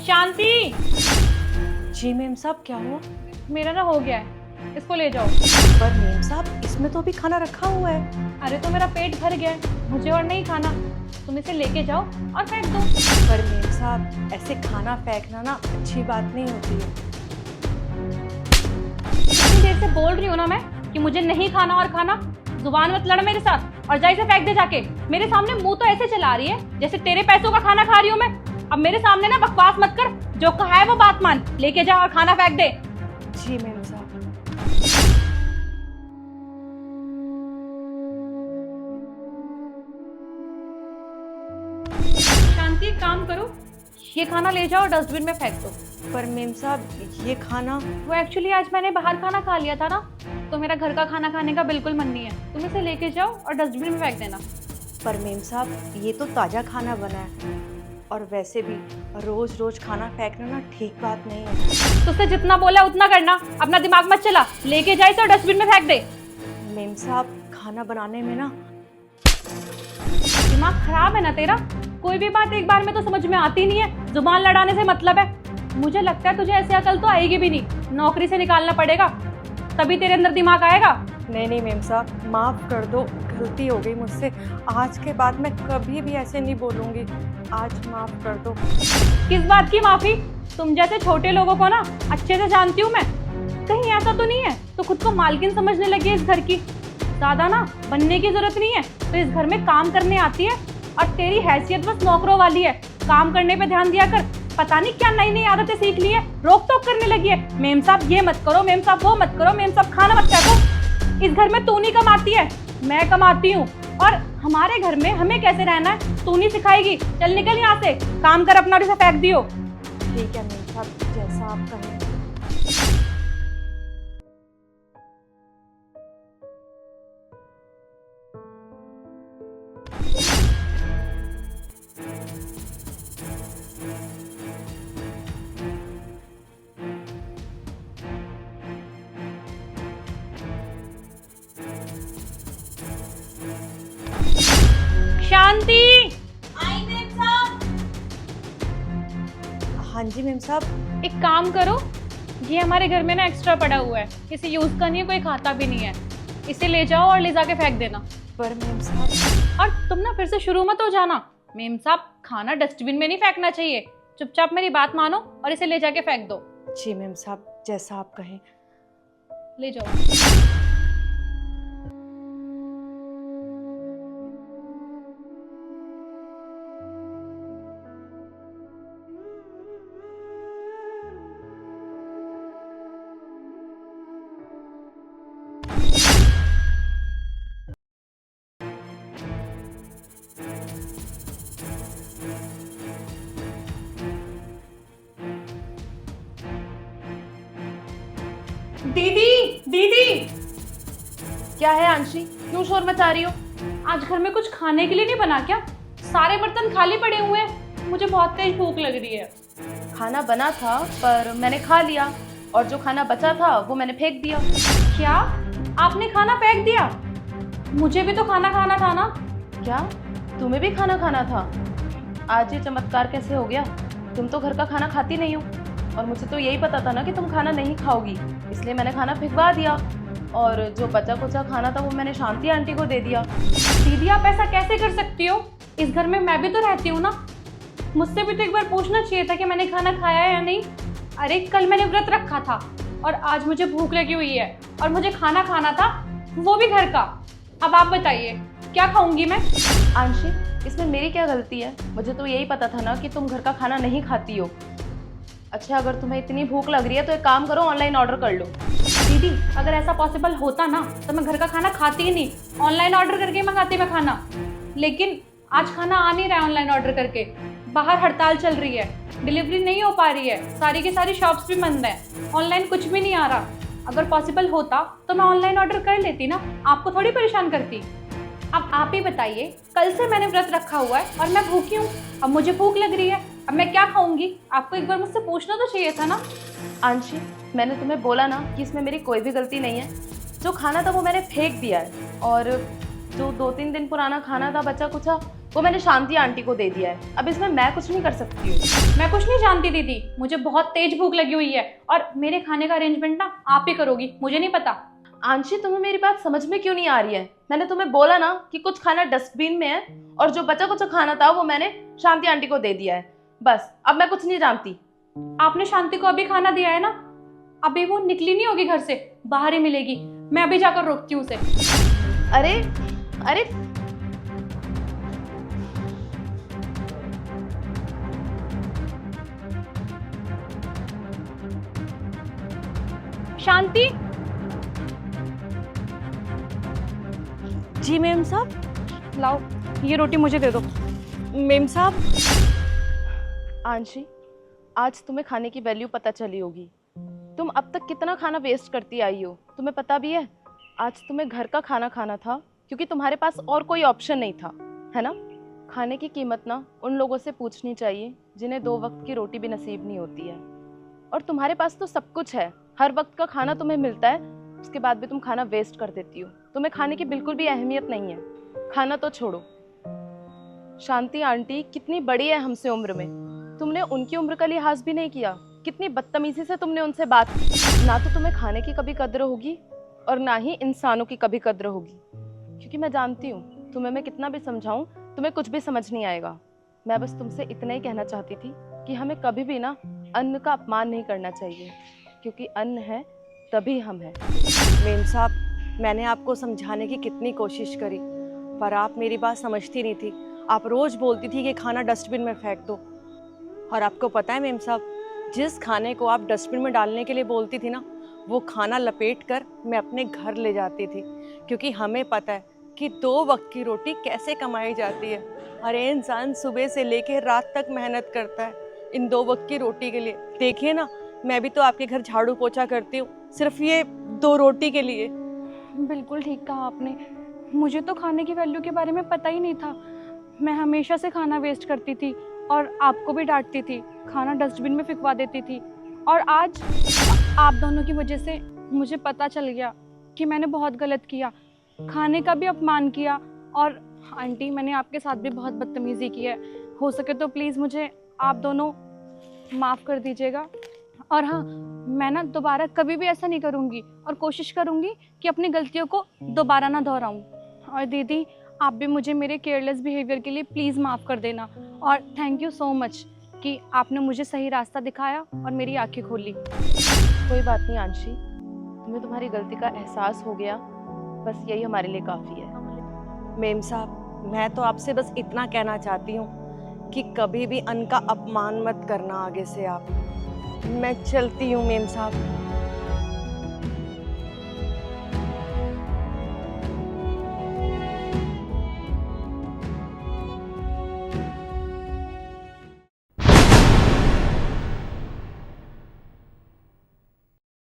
शांति। जी ma'am साहब, क्या हुआ? मेरा ना हो गया है, इसको ले जाओ। पर मेम साहब, इसमें तो अभी खाना रखा हुआ है। अरे तो मेरा पेट भर गया है, मुझे और नहीं खाना। तुम इसे लेके जाओ और फेंक दो। पर मेम साहब, ऐसे खाना फेंकना ना अच्छी बात नहीं होती है। इतनी देर से बोल रही हूँ ना मैं कि मुझे नहीं खाना और खाना। जुबान मत लड़ मेरे साथ और जा इसे फेंक दे जाके। मेरे सामने मुंह तो ऐसे चला रही है जैसे तेरे पैसों का खाना खा रही हूँ मैं। अब मेरे सामने ना बकवास मत कर, जो कहा है वो बात मान। लेके जा और खाना फेंक दे। जी मेम साहब। शांति, एक काम करो, ये खाना ले जाओ और डस्टबिन में फेंक दो। पर मेम साहब, ये खाना वो एक्चुअली आज मैंने बाहर खाना खा लिया था ना, तो मेरा घर का खाना खाने का बिल्कुल मन नहीं है। तुम इसे लेके जाओ और डस्टबिन में फेंक देना। पर मेम साहब, ये तो ताज़ा खाना बना है, और वैसे भी रोज रोज खाना फेंकना ना ठीक बात नहीं है। तुझसे जितना बोला उतना करना, अपना दिमाग मत चला। लेके जाए तो डस्टबिन में फेंक दे। मेम साहब, खाना बनाने में ना दिमाग खराब है ना तेरा? कोई भी बात एक बार में तो समझ में आती नहीं है, जुबान लड़ाने से मतलब है। मुझे लगता है तुझे ऐसे अकल तो आएगी भी नहीं, नौकरी से निकालना पड़ेगा तभी तेरे अंदर दिमाग आएगा। नहीं मेम साहब, माफ़ कर दो, गलती हो गई मुझसे। आज के बाद मैं कभी भी ऐसे नहीं बोलूँगी। आज माफ़ कर दो। किस बात की माफी? तुम जैसे छोटे लोगों को ना अच्छे से जानती हूँ मैं। कहीं ऐसा तो नहीं है तो खुद को मालकिन समझने लगी है इस घर की? ज्यादा ना बनने की जरूरत नहीं है, तो इस घर में काम करने आती है। और तेरी हैसियत बस नौकरों वाली है, काम करने पे ध्यान दिया कर। पता नहीं क्या नई नई आदतें सीख ली है, रोक टोक करने लगी है। मेम साहब ये मत करो, मेम साहब वो मत करो, मेम साहब खाना मत फेंको। इस घर में तू नहीं कमाती है, मैं कमाती हूँ। और हमारे घर में हमें कैसे रहना है तू नहीं सिखाएगी। चल निकल यहाँ से, काम कर अपना और इसे फेंक दियो। ठीक है मेम साहब, जैसा आप कहें। शांति। हाँ जी मेम साहब। एक काम करो, ये हमारे घर में ना एक्स्ट्रा पड़ा हुआ है, इसे यूज करनी है, कोई खाता भी नहीं है। इसे ले जाओ और ले जाके फेंक देना। पर मेम साहब। और तुम ना फिर से शुरू मत हो जाना। मेम साहब, खाना डस्टबिन में नहीं फेंकना चाहिए। चुपचाप मेरी बात मानो और इसे ले जाके फेंक दो। जी मेम साहब, जैसा आप कहें। ले जाओ। दीदी, दीदी। क्या है आंशी, क्यों शोर मचा रही हो? आज घर में कुछ खाने के लिए नहीं बना क्या? सारे बर्तन खाली पड़े हुए हैं, मुझे बहुत तेज भूख लग रही है। खाना बना था पर मैंने खा लिया, और जो खाना बचा था वो मैंने फेंक दिया। क्या आपने खाना फेंक दिया? मुझे भी तो खाना खाना था ना। क्या तुम्हें भी खाना खाना था? आज ये चमत्कार कैसे हो गया? तुम तो घर का खाना खाती नहीं हो, और मुझे तो यही पता था ना कि तुम खाना नहीं खाओगी, इसलिए मैंने खाना फेंकवा दिया। और जो बचा कुचा खाना था वो मैंने शांति आंटी को दे दिया। दीदी आप ऐसा कैसे कर सकती हो? इस घर में मैं भी तो रहती हूँ ना। मुझसे भी तो एक बार पूछना चाहिए था कि मैंने खाना खाया है या नहीं। अरे कल मैंने व्रत रखा था और आज मुझे भूख लगी हुई है और मुझे खाना खाना था, वो भी घर का। अब आप बताइए क्या खाऊंगी मैं? आंशी, इसमें मेरी क्या गलती है? मुझे तो यही पता था ना कि तुम घर का खाना नहीं खाती हो। अच्छा, अगर तुम्हें इतनी भूख लग रही है तो एक काम करो, ऑनलाइन ऑर्डर कर लो। दीदी अगर ऐसा पॉसिबल होता ना तो मैं घर का खाना खाती ही नहीं, ऑनलाइन ऑर्डर करके मंगाती मैं खाना। लेकिन आज खाना आ नहीं रहा है ऑनलाइन ऑर्डर करके। बाहर हड़ताल चल रही है, डिलीवरी नहीं हो पा रही है, सारी की सारी शॉप्स भी बंद है, ऑनलाइन कुछ भी नहीं आ रहा। अगर पॉसिबल होता तो मैं ऑनलाइन ऑर्डर कर लेती ना, आपको थोड़ी परेशान करती। अब आप ही बताइए, कल से मैंने व्रत रखा हुआ है और मैं भूखी हूँ। अब मुझे भूख लग रही है, अब मैं क्या खाऊंगी? आपको एक बार मुझसे पूछना तो चाहिए था ना। आंशी, मैंने तुम्हें बोला ना कि इसमें मेरी कोई भी गलती नहीं है। जो खाना था वो मैंने फेंक दिया है, और जो 2-3 दिन पुराना खाना था बचा कुचा, वो मैंने शांति आंटी को दे दिया है। अब इसमें मैं कुछ नहीं कर सकती हूँ। मैं कुछ नहीं जानती दीदी, मुझे बहुत तेज भूख लगी हुई है और मेरे खाने का अरेंजमेंट ना आप ही करोगी, मुझे नहीं पता। आंशी, तुम्हें मेरी बात समझ में क्यों नहीं आ रही है? मैंने तुम्हें बोला ना कि कुछ खाना डस्टबिन में है और जो बचा कुछ खाना था वो मैंने शांति आंटी को दे दिया है। बस, अब मैं कुछ नहीं जानती। आपने शांति को अभी खाना दिया है ना, अभी वो निकली नहीं होगी घर से, बाहर ही मिलेगी। मैं अभी जाकर रोकती हूँ उसे। अरे अरे, शांति, जी मेम साहब। लाओ ये रोटी मुझे दे दो। मेम साहब, आंशी, आज तुम्हें खाने की वैल्यू पता चली होगी। तुम अब तक कितना खाना वेस्ट करती आई हो, तुम्हें पता भी है? आज तुम्हें घर का खाना खाना था क्योंकि तुम्हारे पास और कोई ऑप्शन नहीं था, है ना? खाने की कीमत ना उन लोगों से पूछनी चाहिए जिन्हें 2 वक्त की रोटी भी नसीब नहीं होती है। और तुम्हारे पास तो सब कुछ है, हर वक्त का खाना तुम्हें मिलता है, उसके बाद भी तुम खाना वेस्ट कर देती हो। तुम्हें खाने की बिल्कुल भी अहमियत नहीं है। खाना तो छोड़ो, शांति आंटी कितनी बड़ी है हमसे उम्र में, तुमने उनकी उम्र का लिहाज भी नहीं किया। कितनी बदतमीजी से तुमने उनसे बात की। ना तो तुम्हें खाने की कभी कद्र होगी और ना ही इंसानों की कभी कद्र होगी, क्योंकि मैं जानती हूँ तुम्हें मैं कितना भी समझाऊं तुम्हें कुछ भी समझ नहीं आएगा। मैं बस तुमसे इतना ही कहना चाहती थी कि हमें कभी भी ना अन्न का अपमान नहीं करना चाहिए, क्योंकि अन्न है तभी हम हैं। मेम साहब, मैंने आपको समझाने की कितनी कोशिश करी, पर आप मेरी बात समझती नहीं थी। आप रोज बोलती थी कि खाना डस्टबिन में फेंक दो। और आपको पता है मेम साहब, जिस खाने को आप डस्टबिन में डालने के लिए बोलती थी ना, वो खाना लपेट कर मैं अपने घर ले जाती थी, क्योंकि हमें पता है कि 2 वक्त की रोटी कैसे कमाई जाती है। अरे इंसान सुबह से लेकर रात तक मेहनत करता है इन 2 वक्त की रोटी के लिए। देखिए ना, मैं भी तो आपके घर झाड़ू पोछा करती हूँ, सिर्फ ये 2 रोटी के लिए। बिल्कुल ठीक कहा आपने, मुझे तो खाने की वैल्यू के बारे में पता ही नहीं था। मैं हमेशा से खाना वेस्ट करती थी और आपको भी डांटती थी, खाना डस्टबिन में फेंकवा देती थी। और आज आप दोनों की वजह से मुझे पता चल गया कि मैंने बहुत गलत किया, खाने का भी अपमान किया। और आंटी, मैंने आपके साथ भी बहुत बदतमीज़ी की है। हो सके तो प्लीज़ मुझे आप दोनों माफ़ कर दीजिएगा। और हाँ, मैं ना दोबारा कभी भी ऐसा नहीं करूँगी और कोशिश करूँगी कि अपनी गलतियों को दोबारा ना दोहराऊँ। और दीदी, आप भी मुझे मेरे केयरलेस बिहेवियर के लिए प्लीज़ माफ़ कर देना। और थैंक यू सो मच कि आपने मुझे सही रास्ता दिखाया और मेरी आंखें खोली। कोई बात नहीं आंशी, तुम्हें तुम्हारी गलती का एहसास हो गया, बस यही हमारे लिए काफ़ी है। मेम साहब, मैं तो आपसे बस इतना कहना चाहती हूँ कि कभी भी अन्न का अपमान मत करना आगे से आप। मैं चलती हूँ मेम साहब।